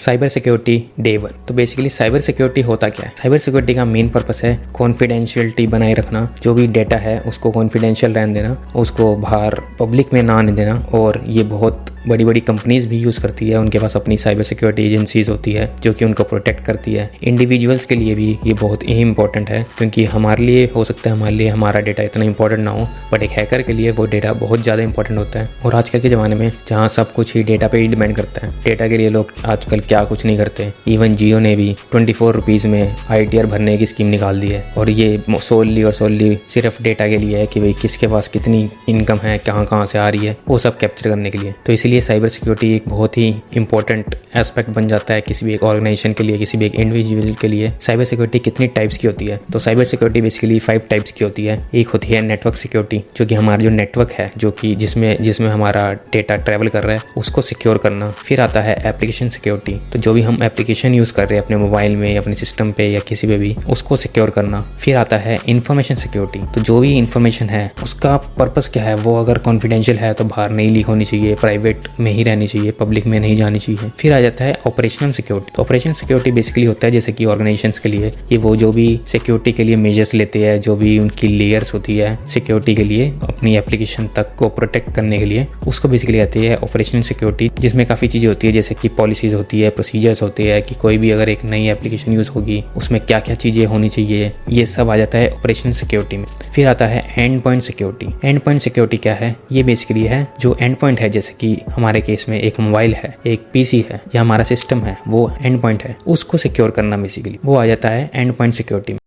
Cyber security day 1। तो basically cyber security होता क्या है? साइबर सिक्योरिटी का मेन पर्पस है कॉन्फिडेंशियलिटी बनाए रखना, जो भी डेटा है उसको कॉन्फिडेंशियल रहने देना, उसको बाहर पब्लिक में ना आने देना। और ये बहुत बड़ी बड़ी कंपनीज भी यूज़ करती है, उनके पास अपनी साइबर सिक्योरिटी एजेंसीज होती है जो कि उनको प्रोटेक्ट करती है। इंडिविजुअल्स के लिए भी ये बहुत ही इंपॉर्टेंट है, क्योंकि हमारे लिए हो सकता है हमारे लिए हमारा डेटा इतना इंपॉर्टेंट ना हो, बट एक हैकर के लिए वो डेटा बहुत ज़्यादा इंपॉर्टेंट होता है। और आजकल के ज़माने में जहाँ सब कुछ ही डेटा पे ही डिपेंड करता है, डेटा के लिए लोग आजकल क्या कुछ नहीं करते। इवन जियो ने भी 24 रुपीज़ में ITR भरने की स्कीम निकाल दी है, और ये सोली सिर्फ डेटा के लिए है कि भाई किसके पास कितनी इनकम है, कहाँ से आ रही है, वो सब कैप्चर करने के लिए। तो इसलिए साइबर सिक्योरिटी एक बहुत ही इंपॉर्टेंट एस्पेक्ट बन जाता है किसी भी एक ऑर्गेनाइजेशन के लिए, किसी भी एक इंडिविजुअल के लिए। साइबर सिक्योरिटी कितनी टाइप्स की होती है? तो साइबर सिक्योरिटी बेसिकली 5 टाइप्स की होती है। एक होती है नेटवर्क सिक्योरिटी, जो कि हमारा जो नेटवर्क है, जो कि जिसमें हमारा डेटा ट्रैवल कर रहा है, उसको सिक्योर करना। फिर आता है एप्लीकेशन सिक्योरिटी, तो जो भी हम एप्लीकेशन यूज़ कर रहे हैं अपने मोबाइल में, अपने सिस्टम पे या किसी पे भी, उसको सिक्योर करना। फिर आता है इंफॉर्मेशन सिक्योरिटी, तो जो भी इंफॉर्मेशन है उसका पर्पस क्या है, वो अगर कॉन्फिडेंशियल है तो बाहर नहीं लीक होनी चाहिए, प्राइवेट में ही रहनी चाहिए, पब्लिक में नहीं जानी चाहिए। फिर आ जाता है ऑपरेशनल सिक्योरिटी। तो ऑपरेशनल सिक्योरिटी बेसिकली होता है जैसे कि ऑर्गेनाइजेशंस के लिए ये वो जो भी सिक्योरिटी के लिए मेजर्स लेते हैं, जो भी उनकी लेयर्स होती है सिक्योरिटी के लिए अपनी एप्लीकेशन तक को प्रोटेक्ट करने के लिए, उसको बेसिकली आती है ऑपरेशनल सिक्योरिटी, जिसमें काफ़ी चीज़ें होती है जैसे कि पॉलिसीज़ होती है, प्रोसीजर्स होते हैं कि कोई भी अगर एक नई एप्लीकेशन यूज़ होगी उसमें क्या क्या चीज़ें होनी चाहिए, ये सब आ जाता है ऑपरेशनल सिक्योरिटी में। फिर आता है and point security. And point security क्या है? ये बेसिकली है जो एंड पॉइंट है, जैसे कि हमारे केस में एक मोबाइल है, एक PC है या हमारा सिस्टम है, वो एंड पॉइंट है, उसको सिक्योर करना बेसिकली वो आ जाता है एंड पॉइंट सिक्योरिटी में।